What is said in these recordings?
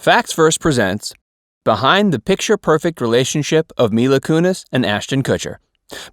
Facts First presents Behind the Picture-Perfect Relationship of Mila Kunis and Ashton Kutcher.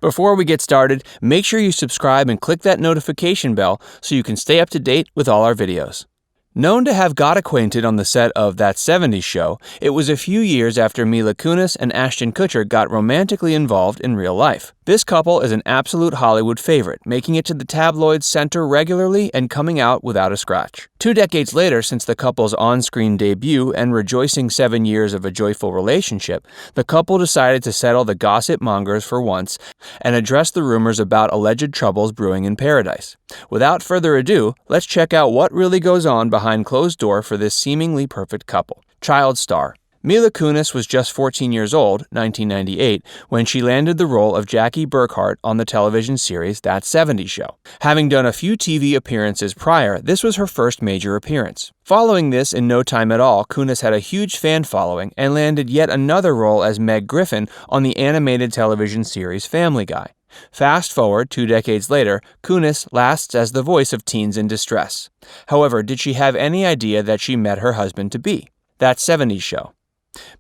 Before we get started, make sure you subscribe and click that notification bell so you can stay up to date with all our videos. Known to have got acquainted on the set of That 70s Show, it was a few years after Mila Kunis and Ashton Kutcher got romantically involved in real life. This couple is an absolute Hollywood favorite, making it to the tabloids' center regularly and coming out without a scratch. 2 decades later since the couple's on-screen debut and rejoicing 7 years of a joyful relationship, the couple decided to settle the gossip mongers for once and address the rumors about alleged troubles brewing in paradise. Without further ado, let's check out what really goes on behind closed door for this seemingly perfect couple. Child star. Mila Kunis was just 14 years old, 1998, when she landed the role of Jackie Burkhart on the television series That 70s Show. Having done a few TV appearances prior, this was her first major appearance. Following this, in no time at all, Kunis had a huge fan following and landed yet another role as Meg Griffin on the animated television series Family Guy. Fast forward 2 decades later, Kunis lasts as the voice of teens in distress. However, did she have any idea that she met her husband-to-be? That 70s Show.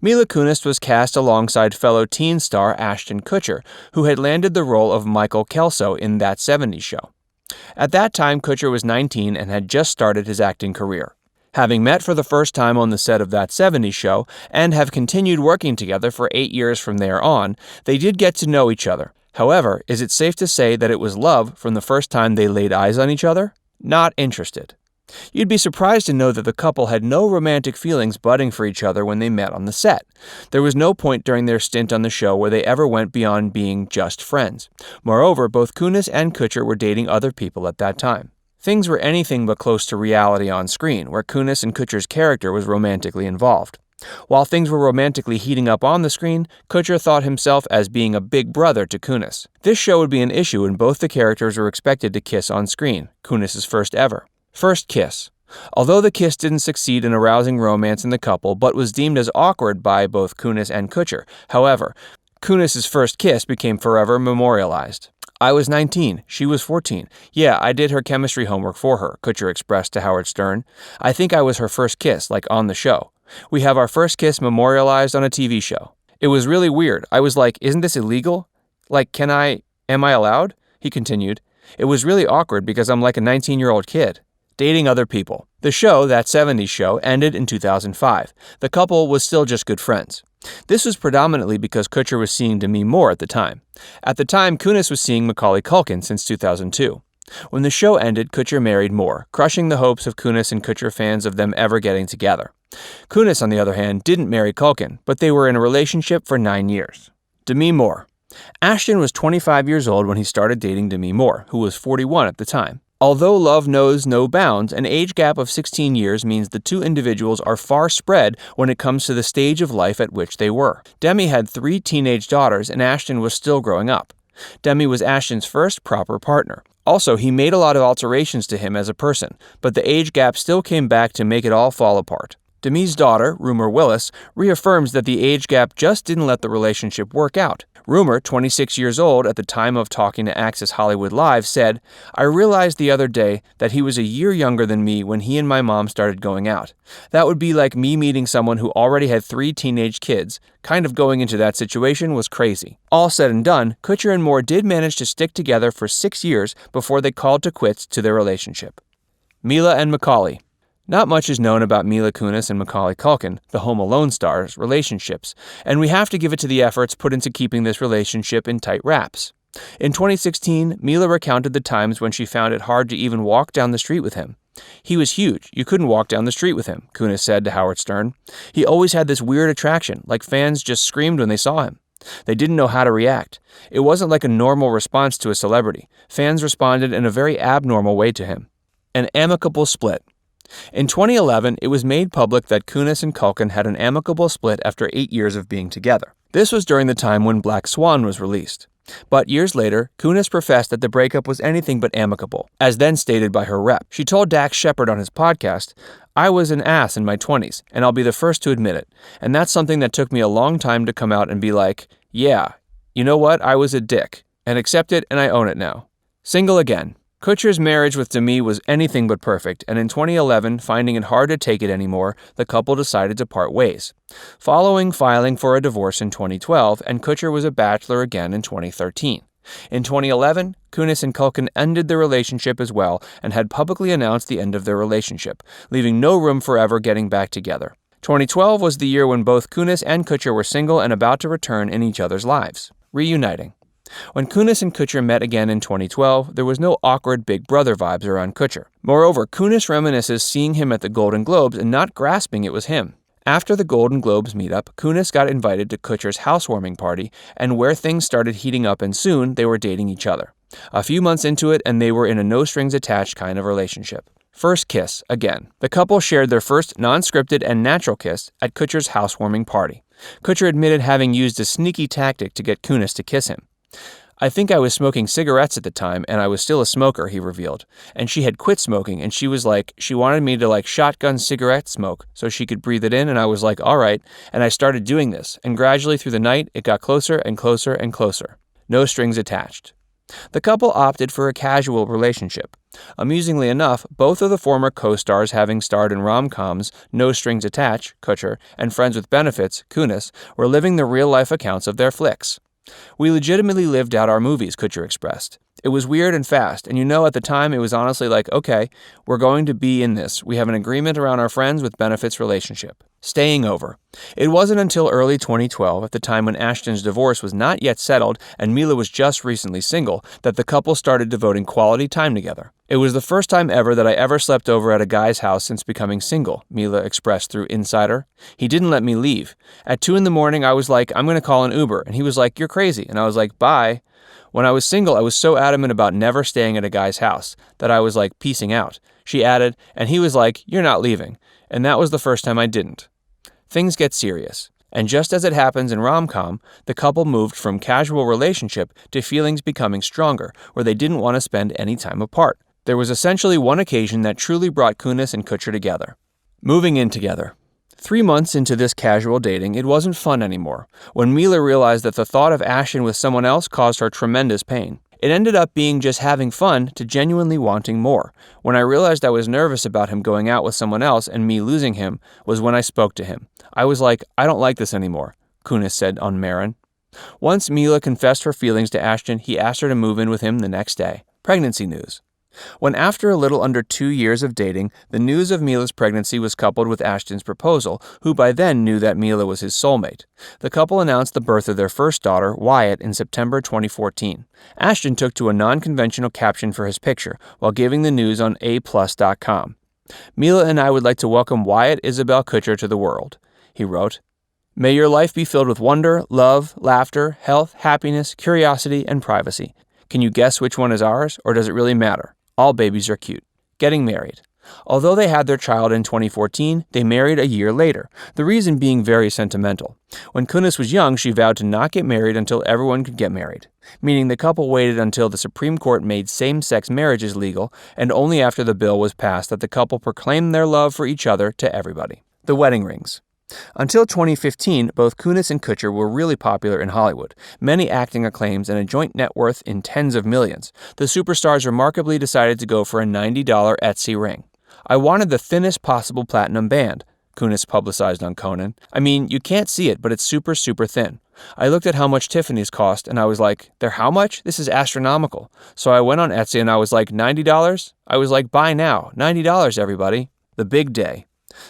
Mila Kunis was cast alongside fellow teen star Ashton Kutcher, who had landed the role of Michael Kelso in That 70s Show. At that time, Kutcher was 19 and had just started his acting career. Having met for the first time on the set of That 70s Show and have continued working together for 8 years from there on, they did get to know each other. However, is it safe to say that it was love from the first time they laid eyes on each other? Not interested. You'd be surprised to know that the couple had no romantic feelings budding for each other when they met on the set. There was no point during their stint on the show where they ever went beyond being just friends. Moreover, both Kunis and Kutcher were dating other people at that time. Things were anything but close to reality on screen, where Kunis and Kutcher's character was romantically involved. While things were romantically heating up on the screen, Kutcher thought himself as being a big brother to Kunis. This show would be an issue when both the characters were expected to kiss on screen, Kunis' first ever. First kiss. Although the kiss didn't succeed in arousing romance in the couple, but was deemed as awkward by both Kunis and Kutcher. However, Kunis' first kiss became forever memorialized. I was 19, she was 14. Yeah, I did her chemistry homework for her, Kutcher expressed to Howard Stern. I think I was her first kiss, like on the show. We have our first kiss memorialized on a TV show. It was really weird. I was like, isn't this illegal? Like, am I allowed? He continued. It was really awkward because I'm like a 19-year-old kid. Dating other people. The show, That 70s Show, ended in 2005. The couple was still just good friends. This was predominantly because Kutcher was seeing DEMI more at the time. At the time, Kunis was seeing MACAULAY Culkin since 2002. When the show ended, Kutcher married more, crushing the hopes of Kunis and Kutcher fans of them ever getting together. Kunis, on the other hand, didn't marry Culkin, but they were in a relationship for 9 years. Demi Moore. Ashton was 25 years old when he started dating Demi Moore, who was 41 at the time. Although love knows no bounds, an age gap of 16 years means the two individuals are far spread when it comes to the stage of life at which they were. Demi had 3 teenage daughters, and Ashton was still growing up. Demi was Ashton's first proper partner. Also, he made a lot of alterations to him as a person, but the age gap still came back to make it all fall apart. Demi's daughter, Rumor Willis, reaffirms that the age gap just didn't let the relationship work out. Rumor, 26 years old at the time of talking to Access Hollywood Live, said, I realized the other day that he was a year younger than me when he and my mom started going out. That would be like me meeting someone who already had 3 teenage kids. Kind of going into that situation was crazy. All said and done, Kutcher and Moore did manage to stick together for 6 years before they called to quits to their relationship. Mila and MACAULAY. Not much is known about Mila Kunis and Macaulay Culkin, the Home Alone stars' relationships, and we have to give it to the efforts put into keeping this relationship in tight wraps. In 2016, Mila recounted the times when she found it hard to even walk down the street with him. He was huge. You couldn't walk down the street with him, Kunis said to Howard Stern. He always had this weird attraction, like fans just screamed when they saw him. They didn't know how to react. It wasn't like a normal response to a celebrity. Fans responded in a very abnormal way to him. An amicable split. In 2011, it was made public that Kunis and Culkin had an amicable split after 8 years of being together. This was during the time when Black Swan was released. But years later, Kunis professed that the breakup was anything but amicable, as then stated by her rep. She told Dax Shepard on his podcast, I was an ass in my 20s, and I'll be the first to admit it. And that's something that took me a long time to come out and be like, yeah, you know what, I was a dick, and accept it and I own it now. Single again. Kutcher's marriage with DEMI was anything but perfect, and in 2011, finding it hard to take it anymore, the couple decided to part ways. Following filing for a divorce in 2012, and Kutcher was a bachelor again in 2013. In 2011, Kunis and Culkin ended their relationship as well and had publicly announced the end of their relationship, leaving no room for ever getting back together. 2012 was the year when both Kunis and Kutcher were single and about to return in each other's lives, reuniting. When Kunis and Kutcher met again in 2012, there was no awkward Big Brother vibes around Kutcher. Moreover, Kunis reminisces seeing him at the Golden Globes and not grasping it was him. After the Golden Globes meetup, Kunis got invited to Kutcher's housewarming party, and where things started heating up, and soon they were dating each other. A few months into it, and they were in a no-strings-attached kind of relationship. First kiss, again. The couple shared their first non-scripted and natural kiss at Kutcher's housewarming party. Kutcher admitted having used a sneaky tactic to get Kunis to kiss him. "I think I was smoking cigarettes at the time, and I was still a smoker," he revealed. "And she had quit smoking, and she wanted me to shotgun cigarette smoke so she could breathe it in, and I was like, all right, and I started doing this, and gradually through the night, it got closer and closer and closer. No strings attached." The couple opted for a casual relationship. Amusingly enough, both of the former co-stars having starred in rom-coms No Strings Attached, Kutcher, and Friends with Benefits, Kunis, were living the real-life accounts of their flicks. "We legitimately lived out our movies," Kutcher expressed. "It was weird and fast, and at the time it was honestly like, okay, we're going to be in this. We have an agreement around our Friends with Benefits relationship." Staying over. It wasn't until early 2012, at the time when Ashton's divorce was not yet settled and Mila was just recently single, that the couple started devoting quality time together. "It was the first time ever that I ever slept over at a guy's house since becoming single," Mila expressed through Insider. "He didn't let me leave. At 2 in the morning, I was like, I'm going to call an Uber, and he was like, you're crazy, and I was like, bye. When I was single, I was so adamant about never staying at a guy's house that I was like, peacing out." She added, "And he was like, you're not leaving. And that was the first time I didn't." Things get serious. And just as it happens in rom-com, the couple moved from casual relationship to feelings becoming stronger, where they didn't want to spend any time apart. There was essentially one occasion that truly brought Kunis and Kutcher together. Moving in together. 3 months into this casual dating, it wasn't fun anymore, when Mila realized that the thought of Ashton with someone else caused her tremendous pain. It ended up being just having fun to genuinely wanting more. When I realized I was nervous about him going out with someone else and me losing him was when I spoke to him. I was like, I don't like this anymore, Kunis said on Marin. Once Mila confessed her feelings to Ashton, he asked her to move in with him the next day. Pregnancy news. When after a little under 2 years of dating, the news of Mila's pregnancy was coupled with Ashton's proposal, who by then knew that Mila was his soulmate. The couple announced the birth of their first daughter, Wyatt, in September 2014. Ashton took to a non-conventional caption for his picture, while giving the news on aplus.com. "Mila and I would like to welcome Wyatt Isabel Kutcher to the world," he wrote. "May your life be filled with wonder, love, laughter, health, happiness, curiosity, and privacy. Can you guess which one is ours, or does it really matter? All babies are cute." Getting married. Although they had their child in 2014, they married a year later, the reason being very sentimental. When Kunis was young, she vowed to not get married until everyone could get married, meaning the couple waited until the Supreme Court made same-sex marriages legal, and only after the bill was passed that the couple proclaimed their love for each other to everybody. The wedding rings. Until 2015, both Kunis and Kutcher were really popular in Hollywood, many acting acclaims and a joint net worth in tens of millions. The superstars remarkably decided to go for a $90 Etsy ring. "I wanted the thinnest possible platinum band," Kunis publicized on Conan. "I mean, you can't see it, but it's super, super thin. I looked at how much Tiffany's cost, and I was like, they're how much? This is astronomical. So I went on Etsy, and I was like, $90? I was like, buy now. $90, everybody." The big day.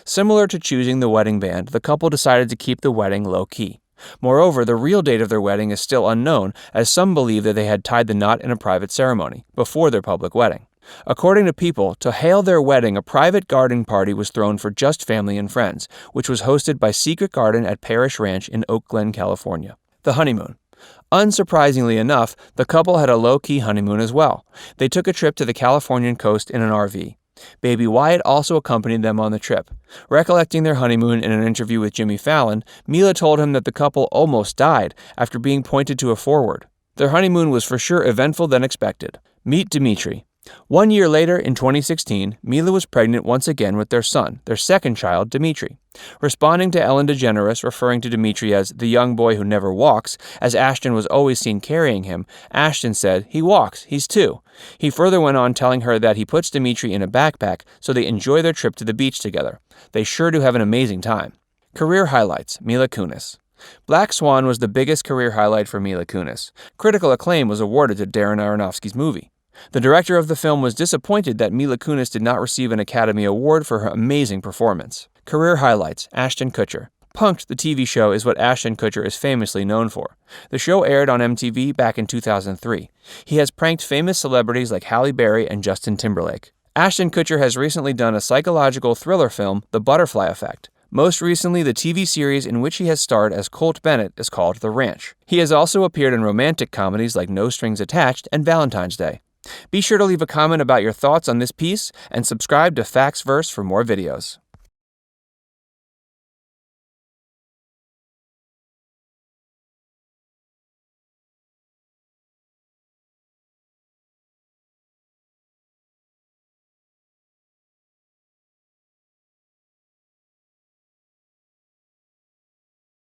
Similar to choosing the wedding band, the couple decided to keep the wedding low-key. Moreover, the real date of their wedding is still unknown, as some believe that they had tied the knot in a private ceremony, before their public wedding. According to People, to hail their wedding, a private garden party was thrown for just family and friends, which was hosted by Secret Garden at Parish Ranch in Oak Glen, California. The honeymoon. Unsurprisingly enough, the couple had a low-key honeymoon as well. They took a trip to the Californian coast in an RV. Baby Wyatt also accompanied them on the trip. Recollecting their honeymoon in an interview with Jimmy Fallon, Mila told him that the couple almost died after being pointed to a forward. Their honeymoon was for sure eventful than expected. Meet Dimitri. 1 year later, in 2016, Mila was pregnant once again with their son, their second child, Dimitri. Responding to Ellen DeGeneres referring to Dimitri as the young boy who never walks, as Ashton was always seen carrying him, Ashton said, "He walks, he's 2. He further went on telling her that he puts Dimitri in a backpack so they enjoy their trip to the beach together. They sure do have an amazing time." Career highlights: Mila Kunis. Black Swan was the biggest career highlight for Mila Kunis. Critical acclaim was awarded to Darren Aronofsky's movie. The director of the film was disappointed that Mila Kunis did not receive an Academy Award for her amazing performance. Career highlights: Ashton Kutcher. Punk'd, the TV show, is what Ashton Kutcher is famously known for. The show aired on MTV back in 2003. He has pranked famous celebrities like Halle Berry and Justin Timberlake. Ashton Kutcher has recently done a psychological thriller film, The Butterfly Effect. Most recently, the TV series in which he has starred as Colt Bennett is called The Ranch. He has also appeared in romantic comedies like No Strings Attached and Valentine's Day. Be sure to leave a comment about your thoughts on this piece and subscribe to Facts Verse for more videos.